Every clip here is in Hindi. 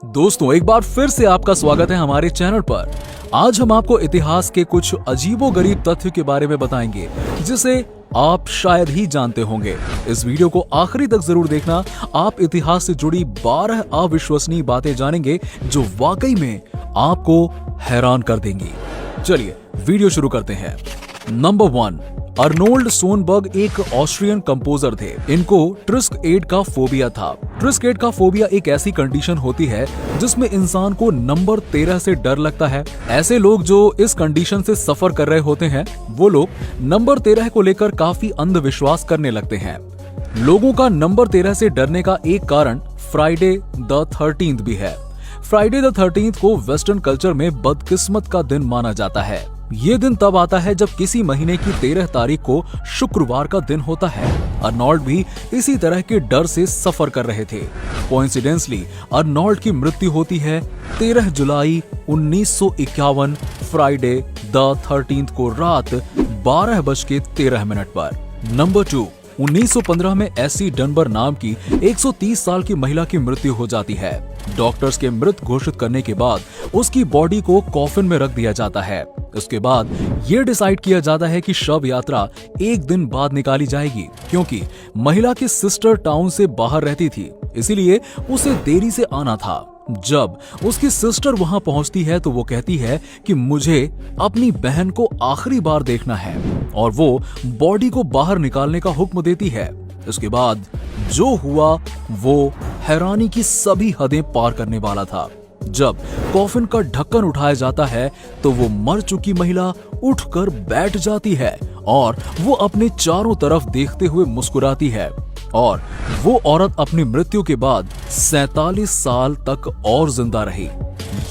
दोस्तों, एक बार फिर से आपका स्वागत है हमारे चैनल पर। आज हम आपको इतिहास के कुछ अजीबोगरीब तथ्य के बारे में बताएंगे जिसे आप शायद ही जानते होंगे। इस वीडियो को आखिरी तक जरूर देखना। आप इतिहास से जुड़ी 12 अविश्वसनीय बातें जानेंगे जो वाकई में आपको हैरान कर देंगी। चलिए वीडियो शुरू करते हैं। नंबर 1, अर्नोल्ड सोनबर्ग एक ऑस्ट्रियन कंपोजर थे। इनको ट्रिस्क एड का फोबिया था। ट्रिस्क एड का फोबिया एक ऐसी कंडीशन होती है जिसमें इंसान को नंबर 13 से डर लगता है। ऐसे लोग जो इस कंडीशन से सफर कर रहे होते हैं, वो लोग नंबर 13 को लेकर काफी अंधविश्वास करने लगते हैं। लोगों का नंबर 13 से डरने का एक कारण फ्राइडे द 13th भी है। फ्राइडे द 13th को वेस्टर्न कल्चर में बदकिस्मत का दिन माना जाता है। ये दिन तब आता है जब किसी महीने की 13 तारीख को शुक्रवार का दिन होता है। अर्नोल्ड भी इसी तरह के डर से सफर कर रहे थे। कोइंसिडेंसली अर्नोल्ड की मृत्यु होती है 13 जुलाई 1951 फ्राइडे द 13th को रात 12:13 पर। नंबर 2, 1915 में एसी डनबर नाम की 130 साल की महिला की मृत्यु हो जाती है। डॉक्टर्स के मृत घोषित करने के बाद उसकी बॉडी को कॉफिन में रख दिया जाता है। उसके बाद ये डिसाइड किया जाता है कि शव यात्रा एक दिन बाद निकाली जाएगी, क्योंकि महिला की सिस्टर टाउन से बाहर रहती थी, इसीलिए उसे देरी से आना था। जब उसकी सिस्टर वहां पहुंचती है तो वो कहती है कि मुझे अपनी बहन को आखिरी बार देखना है, और वो बॉडी को बाहर निकालने का हुक्म देती है। इसके बाद जो हुआ वो हैरानी की सभी हदें पार करने वाला था। जब कॉफिन का ढक्कन उठाया जाता है तो वो मर चुकी महिला उठकर बैठ जाती है और वो अपने चारों तरफ देखते हुए मुस्कुराती है, और वो औरत अपनी मृत्यु के बाद 47 साल तक और जिंदा रही।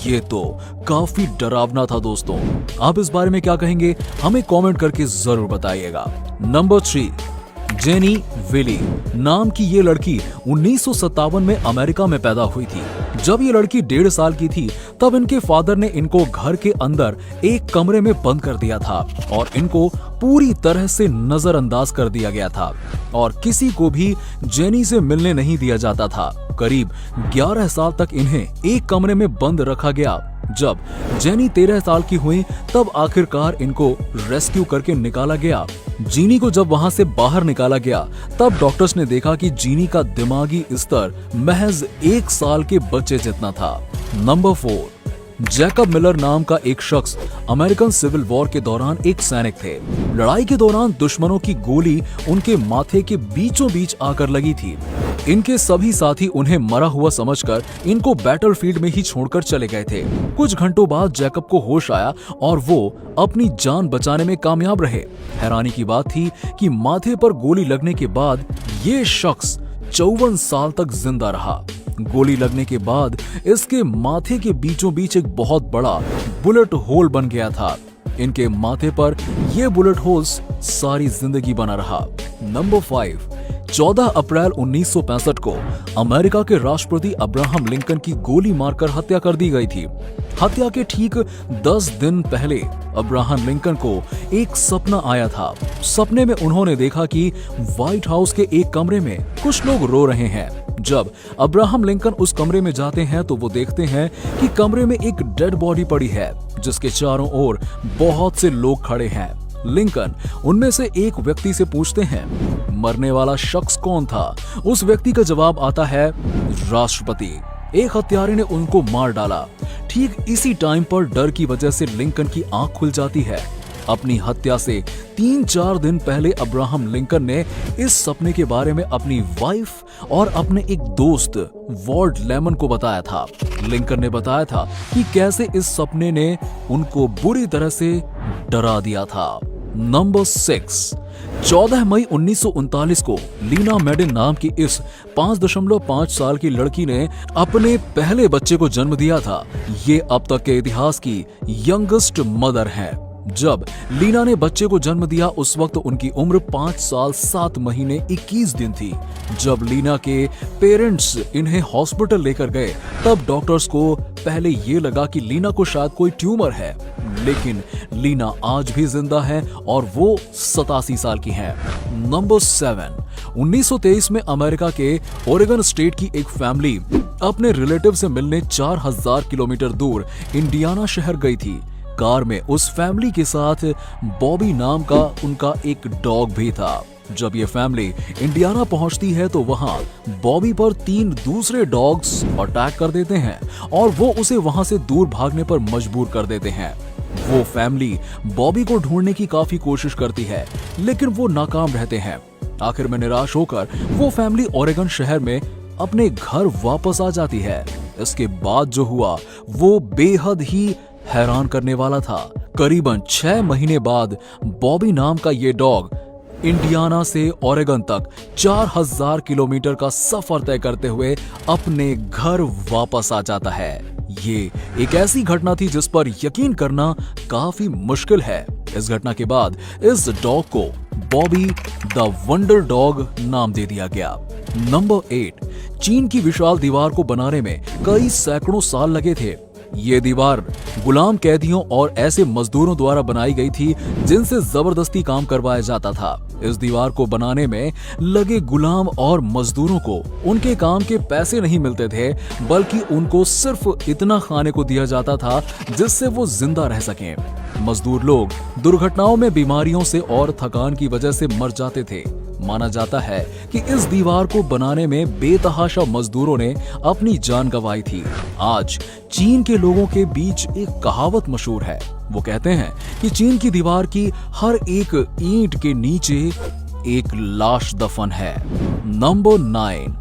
ये तो काफी डरावना था दोस्तों। आप इस बारे में क्या कहेंगे, हमें कमेंट करके जरूर बताइएगा। नंबर 3, जेनी विली नाम की ये लड़की 1957 में अमेरिका में पैदा हुई थी। जब ये लड़की 1.5 साल की थी तब इनके फादर ने इनको घर के अंदर एक कमरे में बंद कर दिया था और इनको पूरी तरह से नजरअंदाज कर दिया गया था और किसी को भी जेनी से मिलने नहीं दिया जाता था। करीब 11 साल तक इन्हें एक कमरे में बंद रखा गया। जब जेनी 13 साल की हुई तब आखिरकार इनको रेस्क्यू करके निकाला गया। जीनी को जब वहां से बाहर निकाला गया तब डॉक्टर्स ने देखा कि जीनी का दिमागी स्तर महज 1 साल के बच्चे जितना था। नंबर 4, जैकब मिलर नाम का एक शख्स अमेरिकन सिविल वॉर के दौरान एक सैनिक थे। लड़ाई के दौरान दुश्मनों की गोली उनके माथे के बीचों बीच आकर लगी थी। इनके सभी साथी उन्हें मरा हुआ समझकर इनको बैटलफील्ड में ही छोड़कर चले गए थे। कुछ घंटों बाद जैकब को होश आया और वो अपनी जान बचाने में कामयाब रहे। हैरानी की बात थी कि माथे पर गोली लगने के बाद ये शख्स 54 साल तक जिंदा रहा। गोली लगने के बाद इसके माथे के बीचों बीच एक बहुत बड़ा बुलेट होल बन गया था। इनके माथे पर यह बुलेट होल्स सारी जिंदगी बना रहा। नंबर 5, 14 अप्रैल 1965 को अमेरिका के राष्ट्रपति अब्राहम लिंकन की गोली मारकर हत्या कर दी गई थी। हत्या के ठीक 10 दिन पहले अब्राहम लिंकन को एक सपना आया था। सपने में उन्होंने देखा कि व्हाइट हाउस के एक कमरे में कुछ लोग रो रहे हैं। जब अब्राहम लिंकन उस कमरे में जाते हैं तो वो देखते हैं कि कमरे में एक डेड बॉडी पड़ी है जिसके चारों ओर बहुत से लोग खड़े हैं। लिंकन उनमें से एक व्यक्ति से पूछते हैं, मरने वाला शख्स कौन था? उस व्यक्ति का जवाब आता है, राष्ट्रपति। एक हत्यारे ने उनको मार डाला। ठीक इसी टाइम पर डर की वजह से लिंकन की आंख खुल जाती है। अपनी हत्या से 3-4 दिन पहले अब्राहम लिंकन ने इस सपने के बारे में अपनी वाइफ और अपने एक दोस्त वॉल्ट लेमन को बताया था। लिंकन ने बताया था कि कैसे इस सपने ने उनको बुरी तरह से डरा दिया था। नंबर 6, 14 मई 1939 को लीना मेडिन नाम की इस 5.5 साल की लड़की ने अपने पहले बच्चे को जन्म दिया था। ये अब तक के इतिहास की यंगेस्ट मदर है। जब लीना ने बच्चे को जन्म दिया उस वक्त उनकी उम्र 5 साल 7 महीने 21 दिन थी। जब लीना के पेरेंट्स इन्हें हॉस्पिटल लेकर गए तब डॉक्टर्स को पहले ये लगा कि लीना को शायद कोई ट्यूमर है, लेकिन लीना आज भी जिंदा है और वो 87 साल की है। नंबर 7, 1923 में अमेरिका के ओरेगन स्टेट की एक फैमिली अपने रिलेटिव से मिलने 4000 किलोमीटर दूर इंडियाना शहर गई थी। कार में उस फैमिली के साथ बॉबी नाम का उनका एक डॉग भी था। जब ये फैमिली इंडियाना पहुंचती है तो वहां बॉबी पर 3 दूसरे डॉग्स अटैक कर देते हैं और वो उसे वहां से दूर भागने पर मजबूर कर देते हैं। वो फैमिली बॉबी को ढूंढने की काफी कोशिश करती है, लेकिन वो नाकाम रहते हैं। आखिर में निराश होकर वो फैमिली ओरेगन शहर में अपने घर वापस आ जाती है। इसके बाद जो हुआ वो बेहद ही हैरान करने वाला था। करीबन 6 महीने बाद बॉबी नाम का ये डॉग इंडियाना से ओरेगन तक 4000 किलोमीटर का सफर तय करते हुए अपने घर वापस आ जाता है। ये एक ऐसी घटना थी जिस पर यकीन करना काफी मुश्किल है। इस घटना के बाद इस डॉग को बॉबी द वंडर डॉग नाम दे दिया गया। नंबर 8, चीन की विशाल दीवार को बनाने में कई सैकड़ों साल लगे थे। ये दीवार गुलाम कैदियों और ऐसे मजदूरों द्वारा बनाई गई थी जिनसे जबरदस्ती काम करवाया जाता था। इस दीवार को बनाने में लगे गुलाम और मजदूरों को उनके काम के पैसे नहीं मिलते थे, बल्कि उनको सिर्फ इतना खाने को दिया जाता था जिससे वो जिंदा रह सकें। मजदूर लोग दुर्घटनाओं में, बीमारियों से और थकान की वजह से मर जाते थे। माना जाता है कि इस दीवार को बनाने में बेतहाशा मजदूरों ने अपनी जान गंवाई थी। आज चीन के लोगों के बीच एक कहावत मशहूर है। वो कहते हैं कि चीन की दीवार की हर एक ईंट के नीचे एक लाश दफन है। नंबर 9,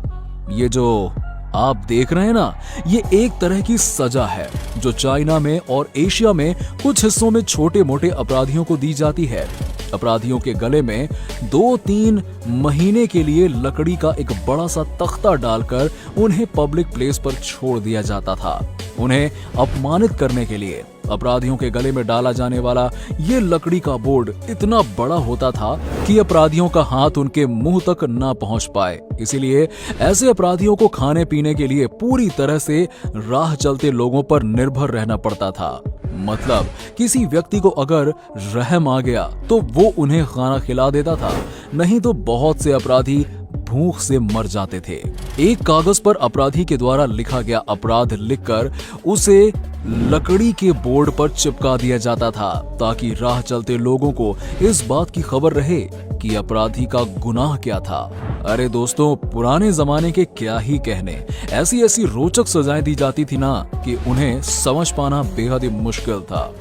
ये जो आप देख रहे हैं ना, ये एक तरह की सजा है जो चाइना में और एशिया में कुछ हिस्सों में छोटे मोटे अपराधियों को दी जाती है। अपराधियों के गले में 2-3 महीने के लिए लकड़ी का एक बड़ा सा तख्ता डालकर उन्हें पब्लिक प्लेस पर छोड़ दिया जाता था। उन्हें अपमानित करने के लिए अपराधियों के गले में डाला जाने वाला ये लकड़ी का बोर्ड इतना बड़ा होता था कि अपराधियों का हाथ उनके मुंह तक ना पहुंच पाए। इसीलिए ऐसे अपराधियों को खाने पीने के लिए पूरी तरह से राह चलते लोगों पर निर्भर रहना पड़ता था। मतलब किसी व्यक्ति को अगर रहम आ गया तो वो उन्हें खाना खिला देता था, नहीं तो बहुत से अपराधी भूख से मर जाते थे। एक कागज पर अपराधी के द्वारा लिखा गया अपराध लिखकर उसे लकड़ी के बोर्ड पर चिपका दिया जाता था ताकि राह चलते लोगों को इस बात की खबर रहे कि अपराधी का गुनाह क्या था। अरे दोस्तों, पुराने जमाने के क्या ही कहने, ऐसी ऐसी रोचक सजाएं दी जाती थी ना कि उन्हें समझ पाना बेहद ही मुश्किल था।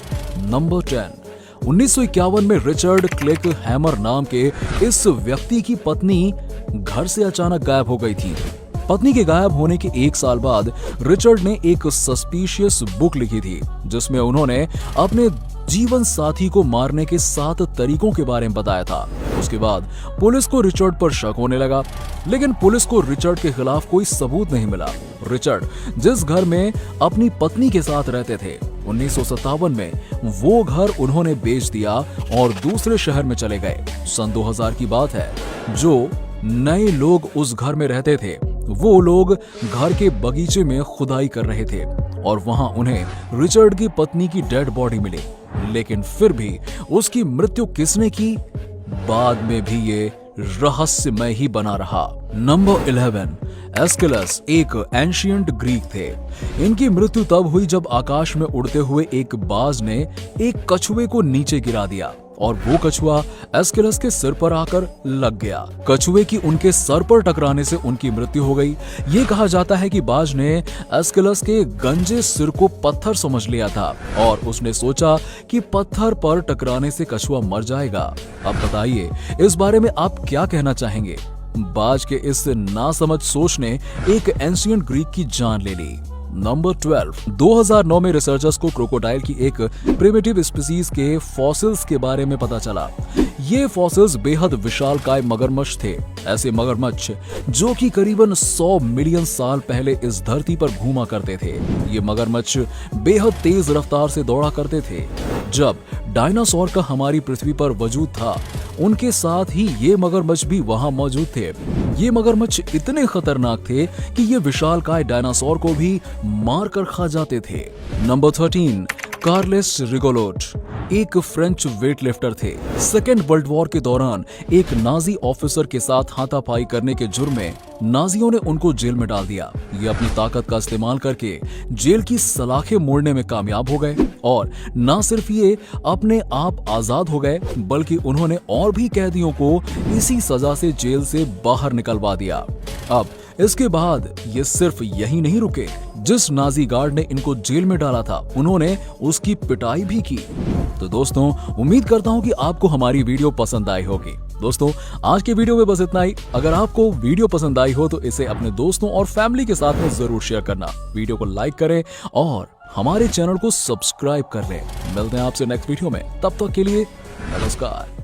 नंबर 10, 1951 में रिचर्ड क्लिक हैमर नाम के इस व्यक्ति की पत्नी घर से अचानक गायब हो गई थी। पत्नी के गायब होने के 1 साल बाद रिचर्ड ने एक सस्पिशियस बुक लिखी थी जिसमें उन्होंने अपने जीवन साथी को मारने के 7 तरीकों के बारे में बताया था। उसके बाद पुलिस को रिचर्ड पर शक होने लगा, लेकिन पुलिस को रिचर्ड के खिलाफ कोई सबूत नहीं मिला। रिचर्ड जिस घर में अपनी पत्नी के साथ रहते थे, 1957 में वो घर उन्होंने बेच दिया और दूसरे शहर में चले गए। सन 2000 की बात है। जो नए लोग उस घर में रहते थे वो लोग घर के बगीचे में खुदाई कर रहे थे और वहां उन्हें रिचर्ड की पत्नी की डेड बॉडी मिली, लेकिन फिर भी उसकी मृत्यु किसने की, बाद में भी ये रहस्यमय ही बना रहा। नंबर 11, एस्किलस एक एंशिएंट ग्रीक थे। इनकी मृत्यु तब हुई जब आकाश में उड़ते हुए एक बाज ने एक कछुए को नीचे गिरा दिया और वो कछुआ एस्किलस के सिर पर आकर लग गया। कछुए की उनके सर पर टकराने से उनकी मृत्यु हो गई। ये कहा जाता है कि बाज ने एस्किलस के गंजे सिर को पत्थर समझ लिया था और उसने सोचा कि पत्थर पर टकराने से कछुआ मर जाएगा। अब बताइए इस बारे में आप क्या कहना चाहेंगे? बाज के इस नासमझ सोच ने एक एंशिएंट ग्रीक की जान ले ली। नंबर 12, 2009 में रिसर्चर्स को क्रोकोडाइल की एक प्रिमिटिव स्पीसीज के फॉसिल्स के बारे में पता चला। ये फॉसिल्स बेहद विशालकाय मगरमच्छ थे, ऐसे मगरमच्छ जो कि करीबन 100 मिलियन साल पहले इस धरती पर घूमा करते थे। ये मगरमच्छ बेहद तेज रफ्तार से दौड़ा करते थे। जब डायनासोर का हमारी पृथ्वी पर वजूद था, उनके साथ ही ये मगरमच्छ भी वहां मौजूद थे। ये मगरमच्छ इतने खतरनाक थे कि ये विशालकाय डायनासोर को भी मार कर खा जाते थे। नंबर 13, कार्लेस रिगोलोट एक फ्रेंच वेटलिफ्टर थे। सेकेंड वर्ल्ड वॉर के दौरान एक नाजी ऑफिसर के साथ हाथापाई करने के जुर्म में नाजियों ने उनको जेल में डाल दिया। ये अपनी ताकत का इस्तेमाल करके जेल की सलाखें मोड़ने में कामयाब हो गए और न सिर्फ ये अपने आप आजाद हो गए, बल्कि उन्होंने और भी कैदियों को इसी सजा से जेल से बाहर निकलवा दिया। अब इसके बाद ये सिर्फ यही नहीं रुके, जिस नाजी गार्ड ने इनको जेल में डाला था, उन्होंने उसकी पिटाई भी की। तो दोस्तों, उम्मीद करता हूं कि आपको हमारी वीडियो पसंद आई होगी। दोस्तों, आज के वीडियो में बस इतना ही। अगर आपको वीडियो पसंद आई हो तो इसे अपने दोस्तों और फैमिली के साथ में जरूर शेयर करना। वीडियो को लाइक करें और हमारे चैनल को सब्सक्राइब कर लें। मिलते हैं आपसे नेक्स्ट वीडियो में, तब तक के लिए नमस्कार।